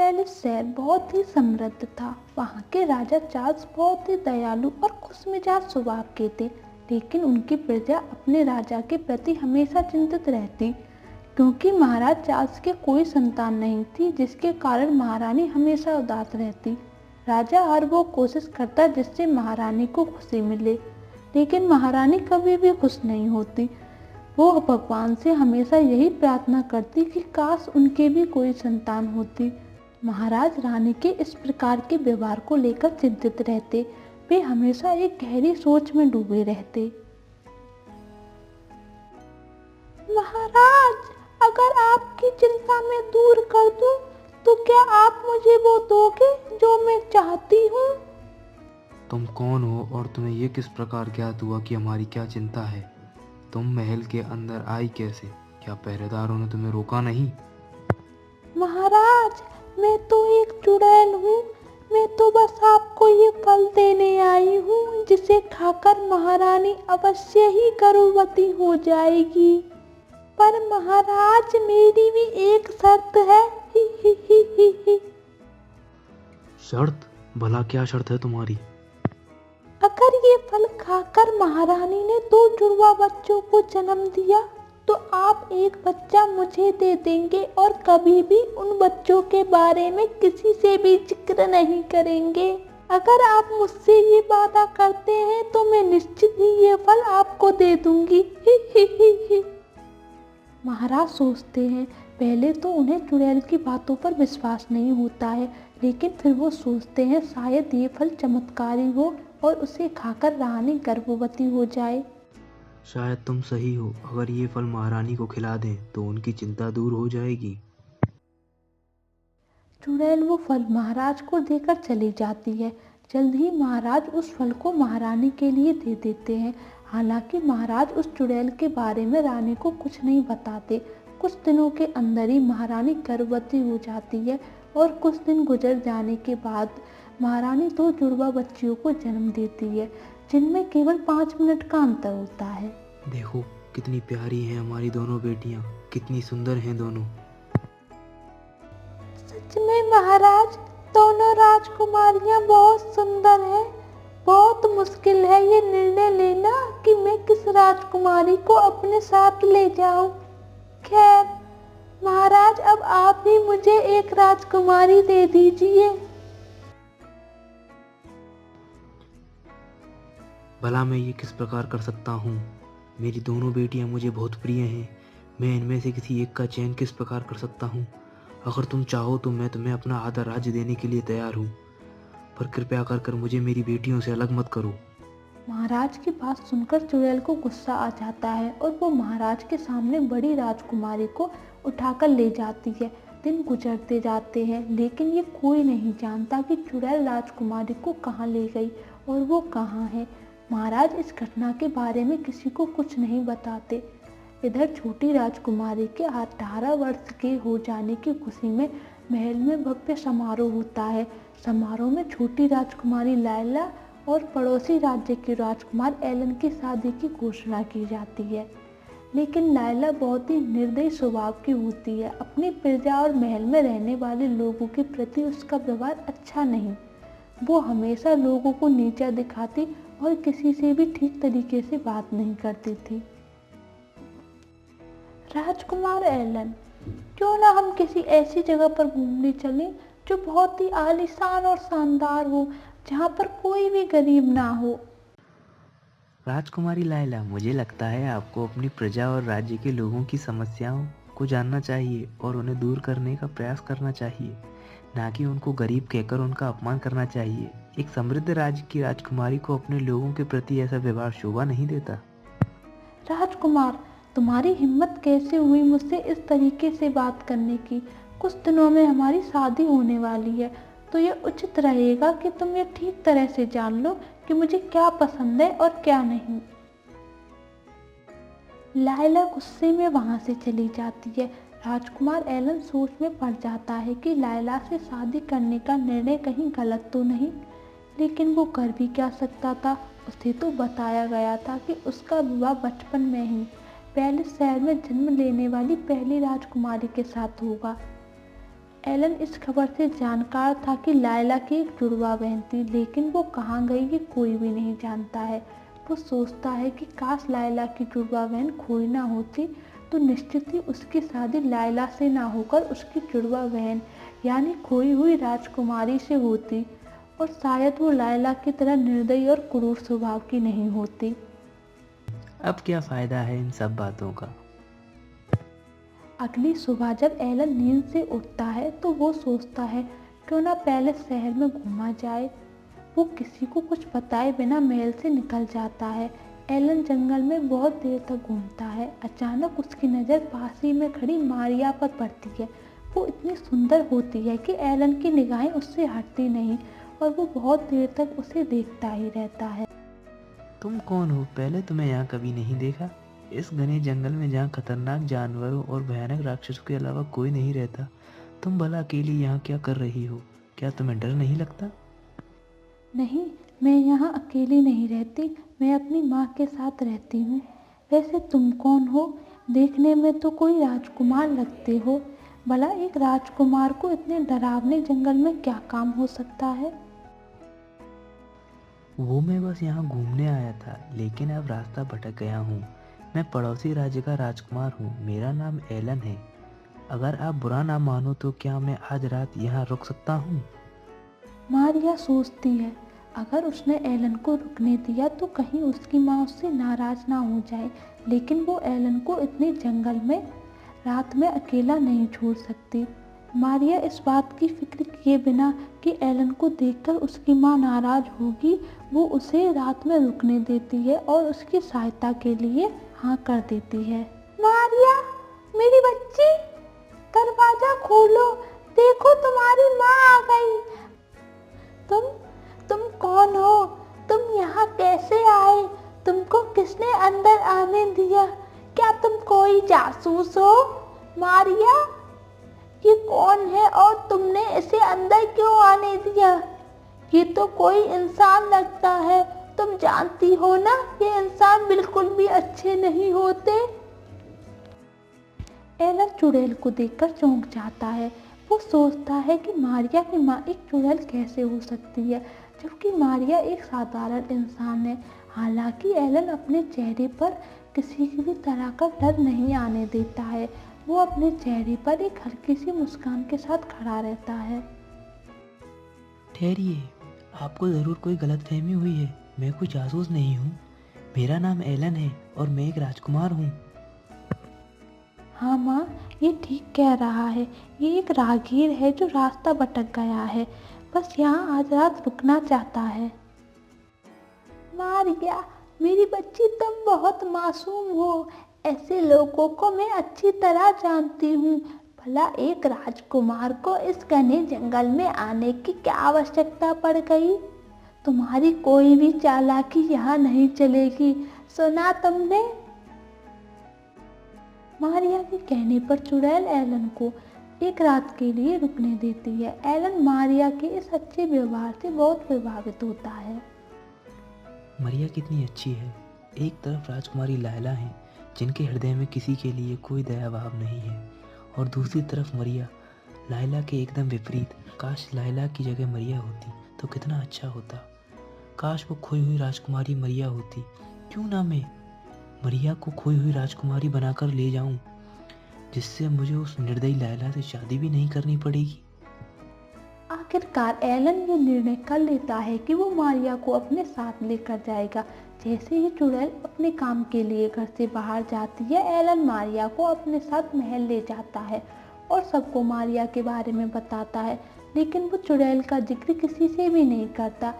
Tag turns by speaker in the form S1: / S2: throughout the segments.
S1: पहले शहर बहुत ही समृद्ध था। वहाँ के राजा चार्ल्स बहुत ही दयालु और खुशमिजाज स्वभाव के थे, लेकिन उनकी प्रजा अपने राजा के प्रति हमेशा चिंतित रहती, क्योंकि महाराज चार्ल्स के कोई संतान नहीं थी, जिसके कारण महारानी हमेशा उदास रहती। राजा हर वो कोशिश करता जिससे महारानी को खुशी मिले, लेकिन महारानी कभी भी खुश नहीं होती। वो भगवान से हमेशा यही प्रार्थना करती कि काश उनके भी कोई संतान होती। महाराज रानी के इस प्रकार के व्यवहार को लेकर चिंतित रहते। वे हमेशा एक गहरी सोच में डूबे रहते। महाराज, अगर आपकी चिंता मैं दूर कर दूं, तो क्या आप मुझे वो दोगे जो मैं चाहती हूँ?
S2: तुम कौन हो और तुम्हें ये किस प्रकार ज्ञात हुआ कि हमारी क्या चिंता है? तुम महल के अंदर आई कैसे? क्या पहरेदारों ने तुम्हें रोका नहीं?
S1: महाराज, मैं तो एक चुड़ैल हूँ। मैं तो बस आपको ये फल देने आई हूँ, जिसे खाकर महारानी अवश्य ही गर्भवती हो जाएगी। पर महाराज, मेरी भी एक शर्त है। ही ही ही ही ही।
S2: शर्त? भला क्या शर्त है तुम्हारी?
S1: अगर ये फल खाकर महारानी ने 2 जुड़वा बच्चों को जन्म दिया, तो आप एक बच्चा मुझे दे देंगे और कभी भी उन बच्चों के बारे में किसी से भी जिक्र नहीं करेंगे। अगर आप मुझसे ये वादा करते हैं तो मैं निश्चित ही ये फल आपको दे दूंगी। ही ही ही ही। महाराज सोचते हैं। पहले तो उन्हें चुड़ैल की बातों पर विश्वास नहीं होता है, लेकिन फिर वो सोचते हैं शायद ये फल चमत्कारी हो और उसे खाकर रानी गर्भवती हो जाए।
S2: शायद तुम सही हो। अगर ये फल महारानी को खिला दें तो उनकी चिंता दूर हो जाएगी।
S1: चुड़ैल वो फल महाराज को देकर चली जाती है। जल्द ही महाराज उस फल को महारानी के लिए दे देते हैं। हालांकि महाराज उस चुड़ैल के बारे में रानी को कुछ नहीं बताते। कुछ दिनों के अंदर ही महारानी गर्भवती हो जाती है और कुछ दिन गुजर जाने के बाद महारानी 2 जुड़वा बच्चियों को जन्म देती है, जिनमें केवल 5 मिनट का अंतर होता है।
S2: देखो कितनी प्यारी हैं हमारी दोनों बेटियां, कितनी सुंदर हैं दोनों।
S1: सच में महाराज, दोनों राजकुमारियां बहुत सुंदर हैं। बहुत मुश्किल है ये निर्णय लेना कि मैं किस राजकुमारी को अपने साथ ले जाऊं। खैर महाराज, अब आप ही मुझे एक राजकुमारी दे दीजिए।
S2: भला मैं ये किस प्रकार कर सकता हूँ? मेरी दोनों बेटियां मुझे बहुत प्रिय हैं। मैं इनमें से किसी एक का चयन किस प्रकार कर सकता हूँ? अगर तुम चाहो तो मैं तुम्हें अपना आधा राज्य देने के लिए तैयार हूँ, पर कृपया कर मुझे मेरी बेटियों से अलग मत करो।
S1: महाराज की बात सुनकर चुड़ैल को गुस्सा आ जाता है और वो महाराज के सामने बड़ी राजकुमारी को उठाकर ले जाती है। दिन गुजरते जाते हैं, लेकिन ये कोई नहीं जानता कि चुड़ैल राजकुमारी को कहाँ ले गई और वो कहाँ है। महाराज इस घटना के बारे में किसी को कुछ नहीं बताते। इधर छोटी राजकुमारी के 18 वर्ष के हो जाने की खुशी में महल में भव्य समारोह होता है। समारोह में छोटी राजकुमारी लायला और पड़ोसी राज्य के राजकुमार एलन की शादी की घोषणा की जाती है। लेकिन लायला बहुत ही निर्दयी स्वभाव की होती है। अपनी प्रजा और महल में रहने वाले लोगों के प्रति उसका व्यवहार अच्छा नहीं। वो हमेशा लोगों को नीचा दिखाती और किसी से भी ठीक तरीके से बात नहीं करती थी। राजकुमार एलन, क्यों ना हम किसी ऐसी जगह पर घूमने चलें जो बहुत ही आलीशान और शानदार हो, जहाँ पर कोई भी गरीब ना हो।
S2: राजकुमारी लायला, मुझे लगता है आपको अपनी प्रजा और राज्य के लोगों की समस्याओं को जानना चाहिए और उन्हें दूर करने का प्रयास करना चाहिए, ना कि उनको गरीब कहकर उनका अपमान करना चाहिए। एक समृद्ध राज्य की राजकुमारी को अपने लोगों के प्रति ऐसा व्यवहार शोभा नहीं देता।
S1: राजकुमार, तुम्हारी हिम्मत कैसे हुई मुझसे इस तरीके से बात करने की? कुछ दिनों में हमारी शादी होने वाली है, तो ये उचित रहेगा कि तुम ये ठीक तरह से जान लो कि मुझे क्या पसंद है और क्या नहीं। लायला गुस्से में वहां से चली जाती है। राजकुमार एलन सोच में पड़ जाता है कि लायला से शादी करने का निर्णय कहीं गलत तो नहीं, लेकिन वो कर भी क्या सकता था। उसे तो बताया गया था कि उसका विवाह बचपन में ही पहले शहर में जन्म लेने वाली पहली राजकुमारी के साथ होगा। एलन इस खबर से जानकार था कि लायला की एक जुड़वा बहन थी, लेकिन वो कहाँ गई ये कोई भी नहीं जानता है। वो सोचता है कि काश लायला की जुड़वा बहन खोई ना होती, तो निश्चित ही उसकी शादी लायला से ना होकर उसकी जुड़वा बहन यानी खोई हुई राजकुमारी से होती, और शायद वो लायला की तरह निर्दयी और क्रूर स्वभाव की नहीं होती।
S2: अब क्या फ़ायदा है इन सब बातों का।
S1: अगली सुबह जब एलन नींद से उठता है तो वो सोचता है क्यों ना पहले शहर में घूमा जाए। वो किसी को कुछ बताए बिना महल से निकल जाता है। एलन जंगल में बहुत देर तक घूमता है। अचानक उसकी नज़र पास ही में खड़ी मारिया पर पड़ती है। वो इतनी सुंदर होती है कि एलन की निगाहें उससे हटती नहीं और वो बहुत देर तक उसे देखता ही रहता है।
S2: तुम कौन हो? पहले तुम्हें यहाँ कभी नहीं देखा। इस घने जंगल में जहाँ खतरनाक जानवरों और भयानक राक्षसों के अलावा कोई नहीं रहता, तुम भला अकेली यहाँ क्या कर रही हो? क्या तुम्हें डर नहीं लगता?
S1: नहीं, मैं यहाँ अकेली नहीं रहती, मैं अपनी माँ के साथ रहती हूँ। वैसे तुम कौन हो? देखने में तो कोई राजकुमार लगते हो। भला एक राजकुमार को इतने डरावने जंगल में क्या काम हो सकता है?
S2: वो मैं बस यहाँ घूमने आया था, लेकिन अब रास्ता भटक गया हूँ। मैं पड़ोसी राज्य का राजकुमार हूँ। मेरा नाम एलन है। अगर आप बुरा ना मानो तो क्या मैं आज रात यहाँ रुक सकता हूँ?
S1: मारिया सोचती है, अगर उसने एलन को रुकने दिया तो कहीं उसकी माँ उससे नाराज ना हो जाए, लेकिन वो एलन को इतने जंगल में रात में अकेला नहीं छोड़ सकती। मारिया इस बात की फिक्र किए बिना कि एलन को देखकर उसकी माँ नाराज होगी, वो उसे रात में रुकने देती है और उसकी सहायता के लिए हाँ कर देती है। मारिया, मेरी बच्ची, दरवाजा खोलो, देखो तुम्हारी माँ आ गई। तुम कौन हो? तुम यहाँ कैसे आए? तुमको किसने अंदर आने दिया? क्या तुम कोई जासूस हो? मारिया, ये कौन है और तुमने इसे अंदर क्यों आने दिया? ये तो कोई इंसान लगता है। तुम जानती हो ना, ये इंसान बिल्कुल भी अच्छे नहीं होते। एलन चुड़ैल को देखकर चौंक जाता है। वो सोचता है कि मारिया की माँ एक चुड़ैल कैसे हो सकती है, जबकि मारिया एक साधारण इंसान है। हालांकि एलन अपने चेहरे पर किसी भी तरह का डर नहीं आने देता है। वो अपने चेहरे पर एक हल्की सी मुस्कान के साथ खड़ा रहता है।
S2: ठहरिए, आपको ज़रूर कोई गलतफहमी हुई है। मैं कोई जासूस नहीं हूँ। मेरा नाम एलन है और मैं एक राजकुमार हूँ।
S1: हाँ माँ, ये ठीक कह रहा है। ये एक राहगीर है जो रास्ता भटक गया है, बस यहाँ आज रात रुकना चाहता है। मारिया, मेरी बच्ची, तुम बहुत मासूम हो। ऐसे लोगों को मैं अच्छी तरह जानती हूँ। भला एक राजकुमार को इस घने जंगल में आने की क्या आवश्यकता पड़ गई? तुम्हारी कोई भी चालाकी यहाँ नहीं चलेगी, सुना तुमने? मारिया के कहने पर चुड़ैल एलन को एक रात के लिए रुकने देती है। एलन मारिया के इस अच्छे व्यवहार से बहुत प्रभावित होता है।
S2: मरिया कितनी अच्छी है। एक तरफ राजकुमारी लायला है, जिनके हृदय में किसी के लिए कोई दया भाव नहीं है, और दूसरी तरफ मरिया, लायला के एकदम विपरीत। काश लायला की जगह मरिया होती तो कितना अच्छा होता। काश वो खोई हुई राजकुमारी मरिया होती। क्यों ना मैं मरिया को खोई हुई राजकुमारी बनाकर ले जाऊं, जिससे मुझे उस निर्दयी लायला से शादी भी नहीं करनी पड़ेगी।
S1: आखिरकार एलन ये निर्णय कर लेता है कि वो मारिया को अपने साथ लेकर जाएगा। जैसे ही चुड़ैल अपने काम के लिए घर से बाहर जाती है, एलन मारिया को अपने साथ महल ले जाता है और सबको मारिया के बारे में बताता है, लेकिन वो चुड़ैल का जिक्र किसी से भी नहीं करता।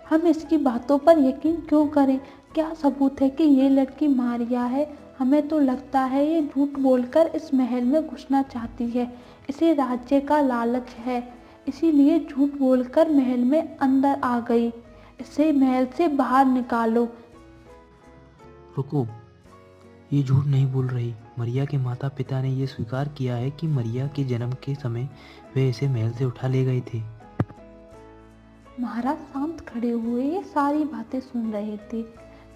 S1: हम इसकी बातों पर यकीन क्यों करें? क्या सबूत है कि ये लड़की मारिया है? हमें तो लगता है ये झूठ बोलकर इस महल में घुसना चाहती है। इसे राज्य का लालच है, इसीलिए झूठ बोलकर महल में अंदर आ गई। इसे महल से बाहर निकालो।
S2: रुको, ये झूठ नहीं बोल रही। मरिया के माता पिता ने ये स्वीकार किया है कि मरिया के जन्म के समय वे इसे महल से उठा ले गए थे।
S1: महाराज शांत खड़े हुए ये सारी बातें सुन रहे थे।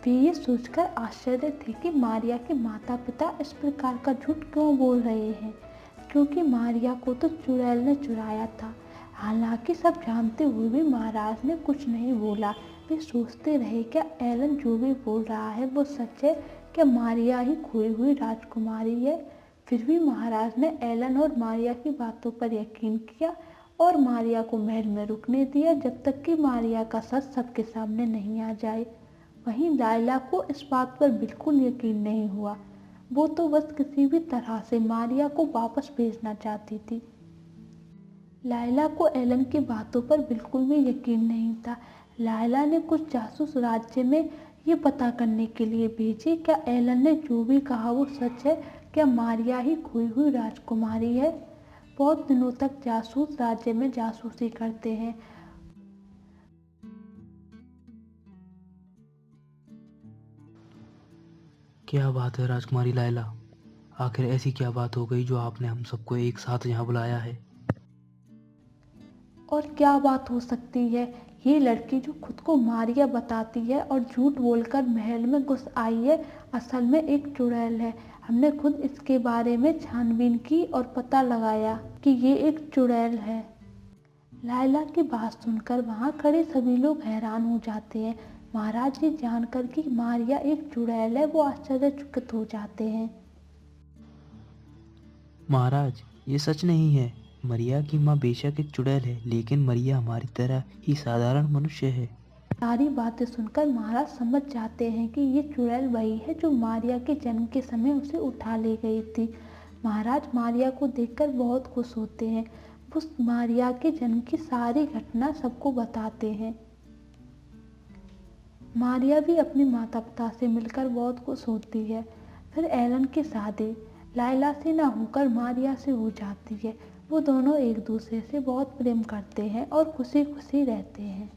S1: वे ये सोचकर आश्चर्य थे कि मारिया के माता पिता इस प्रकार का झूठ क्यों बोल रहे हैं। क्योंकि मारिया को तो चुड़ैल ने चुराया था। हालांकि सब जानते हुए भी महाराज ने कुछ नहीं बोला। वे सोचते रहे, क्या एलन जो भी बोल रहा है वो सच है? क्या मारिया ही खोई हुई राजकुमारी है? फिर भी महाराज ने एलन और मारिया की बातों पर यकीन किया और मारिया को महल में रुकने दिया जब तक कि मारिया का सच सबके सामने नहीं आ जाए। वहीं लायला को इस बात पर बिल्कुल यकीन नहीं हुआ। वो तो बस किसी भी तरह से मारिया को वापस भेजना चाहती थी। लायला को एलन की बातों पर बिल्कुल भी यकीन नहीं था। लायला ने कुछ जासूस राज्य में ये पता करने के लिए भेजे, क्या एलन ने जो भी कहा वो सच है? क्या मारिया ही खोई हुई राजकुमारी है? बहुत दिनों तक जासूस राज्य में जासूसी करते हैं।
S2: क्या बात है राजकुमारी लायला, आखिर ऐसी क्या बात हो गई जो आपने हम सबको एक साथ यहाँ बुलाया है?
S1: और क्या बात हो सकती है? ये लड़की जो खुद को मारिया बताती है और झूठ बोलकर महल में घुस आई है, असल में एक चुड़ैल है। हमने खुद इसके बारे में छानबीन की और पता लगाया कि ये एक चुड़ैल है। लायला की बात सुनकर वहां खड़े सभी लोग हैरान हो जाते हैं। महाराज ये जानकर कि मारिया एक चुड़ैल है वो आश्चर्यचकित हो जाते हैं।
S2: महाराज, ये सच नहीं है। मरिया की माँ बेशक एक चुड़ैल है, लेकिन मरिया हमारी तरह ही साधारण मनुष्य है।
S1: सारी बातें सुनकर महाराज समझ जाते हैं कि ये चुड़ैल वही है जो मारिया के जन्म के समय उसे उठा ले गई थी। महाराज मारिया को देखकर बहुत खुश होते हैं। वो मारिया के जन्म की सारी घटना सबको बताते हैं। मारिया भी अपने माता पिता से मिलकर बहुत खुश होती है। फिर एलन की शादी लायला से ना होकर मारिया से हो जाती है। वो दोनों एक दूसरे से बहुत प्रेम करते हैं और खुशी खुशी रहते हैं।